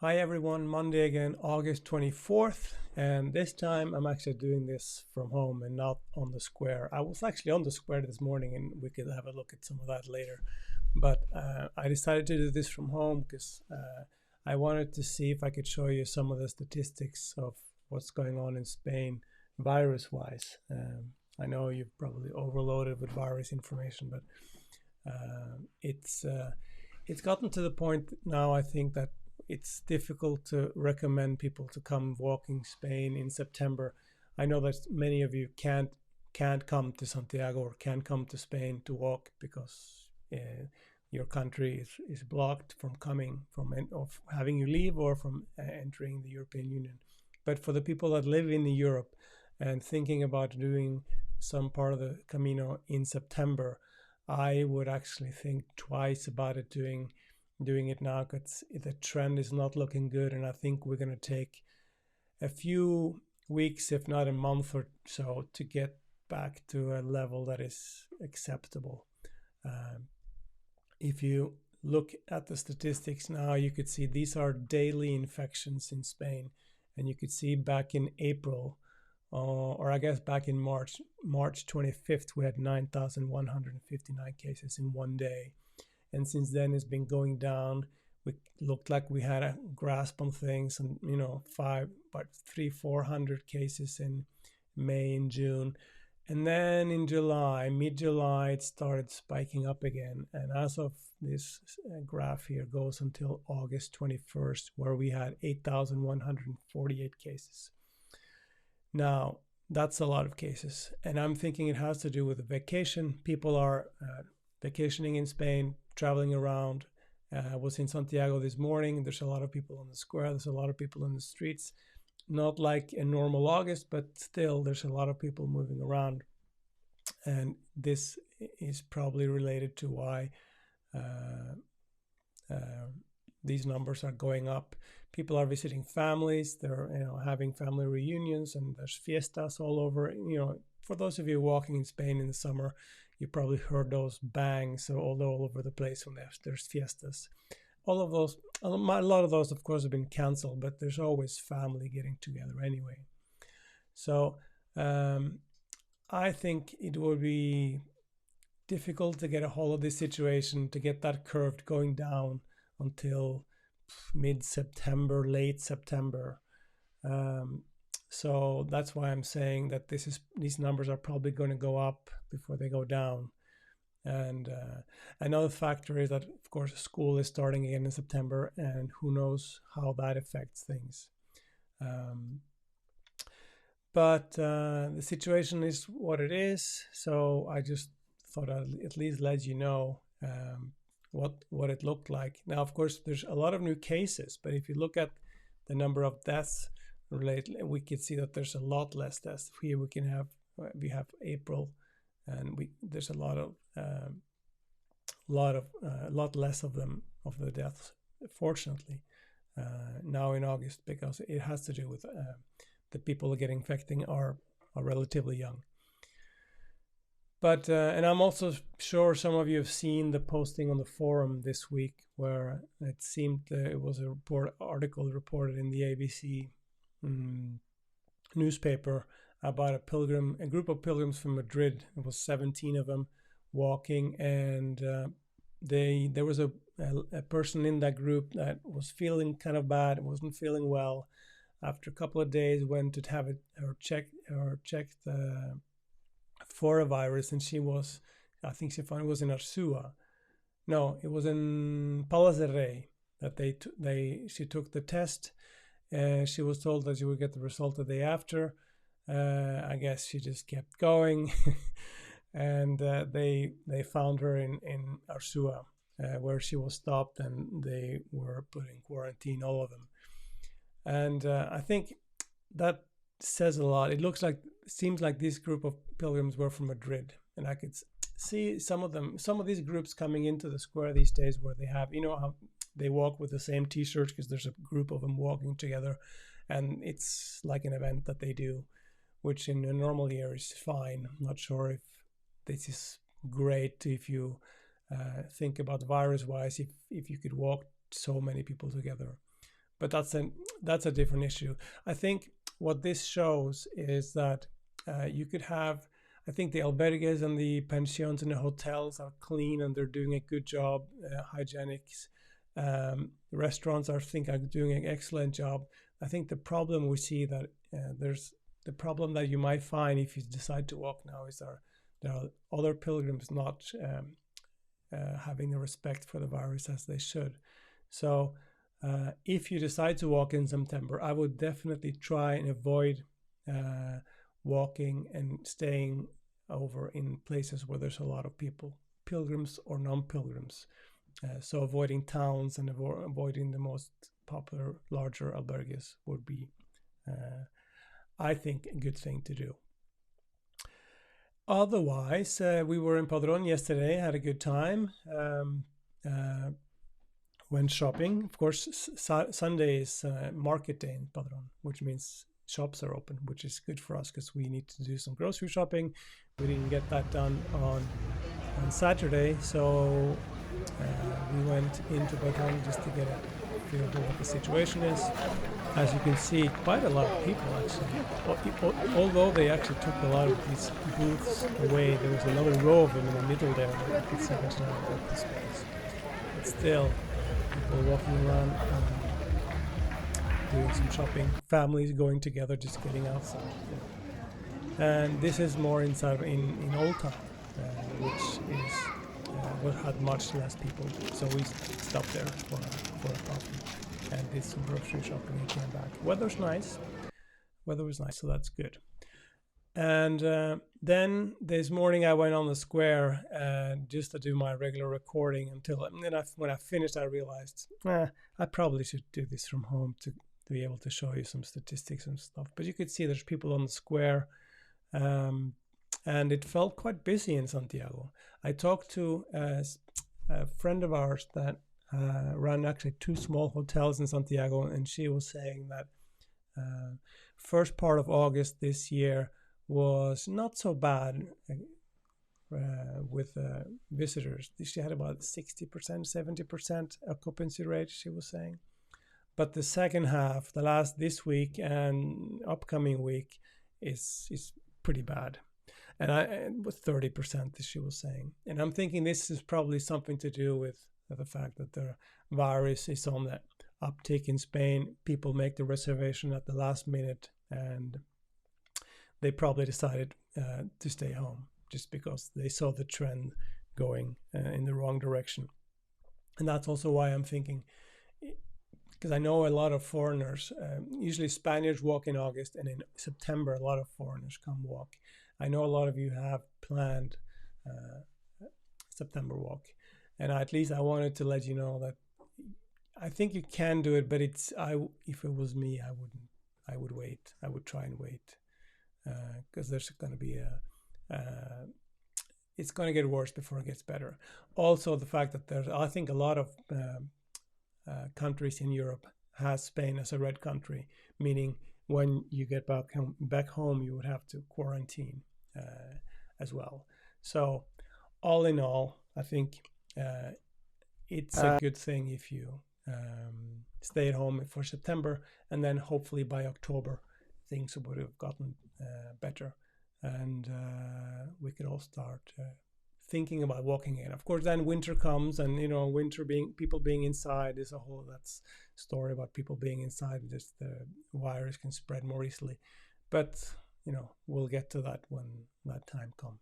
Hi everyone, Monday again, August 24th, and this time I'm actually doing this from home and not on the square. I was actually on the square this morning and we could have a look at some of that later, but I decided to do this from home because I wanted to see if I could show you some of the statistics of what's going on in Spain virus-wise. I know you've probably overloaded with virus information, but it's gotten to the point now, I think, that it's difficult to recommend people to come walking Spain in September. I know that many of you can't come to Santiago or can't come to Spain to walk because your country is blocked from coming from of having you leave or from entering the European Union. But for the people that live in Europe and thinking about doing some part of the Camino in September, I would actually think twice about it doing it now because the trend is not looking good, and I think we're going to take a few weeks, if not a month or so, to get back to a level that is acceptable. If you look at the statistics now, you could see these are daily infections in Spain, and you could see back in April, or I guess back in March 25th, we had 9,159 cases in one day. And since then it's been going down. We looked like we had a grasp on things, and 400 cases in May and June, and then in mid-July, it started spiking up again. And as of this graph here goes until August 21st, where we had 8,148 cases. Now that's a lot of cases, and I'm thinking it has to do with the vacation. People are vacationing in Spain, traveling around. I was in Santiago this morning. There's a lot of people on the square. There's a lot of people in the streets. Not like a normal August, but still there's a lot of people moving around. And this is probably related to why these numbers are going up. People are visiting families. They're having family reunions, and there's fiestas all over. For those of you walking in Spain in the summer, you probably heard those bangs all over the place when there's fiestas. All of those, a lot of those, of course, have been canceled, but there's always family getting together anyway. So I think it would be difficult to get a hold of this situation, to get that curve going down until mid-September, late September. So that's why I'm saying that these numbers are probably going to go up before they go down. And another factor is that, of course, school is starting again in September, and who knows how that affects things. But the situation is what it is. So I just thought I'd at least let you know what it looked like. Now, of course, there's a lot of new cases, but if you look at the number of deaths related, we could see that there's a lot less deaths. Here we have April, and there's a lot less of the deaths, fortunately, now in August, because it has to do with the people getting infected are relatively young. But and I'm also sure some of you have seen the posting on the forum this week, where it seemed it was a article reported in the ABC newspaper about a group of pilgrims from Madrid. It was 17 of them walking, and there was a person in that group that was feeling kind of bad, wasn't feeling well. After a couple of days, went to have her checked for a virus, and I think she found it was in Arsua. No, it was in Palas de Rey that she took the test. She was told that she would get the result the day after. I guess she just kept going, and they found her in Arsua, where she was stopped, and they were put in quarantine, all of them. And I think that says a lot. It seems like this group of pilgrims were from Madrid, and I could see some of these groups coming into the square these days, where they have, how they walk with the same t-shirts, because there's a group of them walking together, and it's like an event that they do, which in a normal year is fine. I'm not sure if this is great if you think about virus-wise, if you could walk so many people together. but that's a different issue. I think what this shows is that you could have, I think the albergues and the pensions and the hotels are clean and they're doing a good job, hygienics. Restaurants are doing an excellent job. I think the problem we see that there's the problem that you might find if you decide to walk now is there are other pilgrims not having the respect for the virus as they should. So if you decide to walk in September, I would definitely try and avoid walking and staying over in places where there's a lot of people, pilgrims or non-pilgrims. So avoiding towns and avoiding the most popular, larger albergues would be, I think, a good thing to do. Otherwise, we were in Padron yesterday, had a good time. Went shopping. Of course, Sunday is market day in Padron, which means shops are open, which is good for us because we need to do some grocery shopping. We didn't get that done on Saturday, so we went into Padron just to get a feel for what the situation is. As you can see, quite a lot of people actually. Although they actually took a lot of these booths away, there was another row of them in the middle there. I could see there's not an empty space. But still, people walking around doing some shopping, families going together, just getting outside. And this is more inside in Old Town, which is had much less people. So we stopped there for a coffee and did some grocery shopping and came back. Weather's nice. Weather was nice, so that's good. And then this morning I went on the square just to do my regular recording when I finished I realized I probably should do this from home to be able to show you some statistics and stuff. But you could see there's people on the square, and it felt quite busy in Santiago. I talked to a friend of ours that ran actually 2 small hotels in Santiago, and she was saying that first part of August this year was not so bad with visitors. She had about 60%, 70% occupancy rate, she was saying. But the second half, this week and upcoming week, is pretty bad. And it was 30%, as she was saying. And I'm thinking this is probably something to do with the fact that the virus is on the uptick in Spain. People make the reservation at the last minute, and they probably decided to stay home just because they saw the trend going in the wrong direction. And that's also why I'm thinking, because I know a lot of foreigners, usually Spaniards walk in August, and in September a lot of foreigners come walk. I know a lot of you have planned September walk, and at least I wanted to let you know that I think you can do it, but if it was me, I would wait. I would try and wait because there's going to be it's going to get worse before it gets better. Also, the fact that I think a lot of countries in Europe has Spain as a red country, meaning when you get back home, you would have to quarantine as well. So all in all, I think it's a good thing if you stay at home for September, and then hopefully by October things would have gotten better, and we could all start thinking about walking again. Of course, then winter comes, and winter people being inside is a whole story about people being inside. Just the virus can spread more easily, but we'll get to that when that time comes.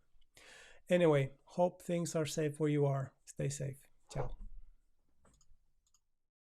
Anyway, hope things are safe where you are. Stay safe. Ciao.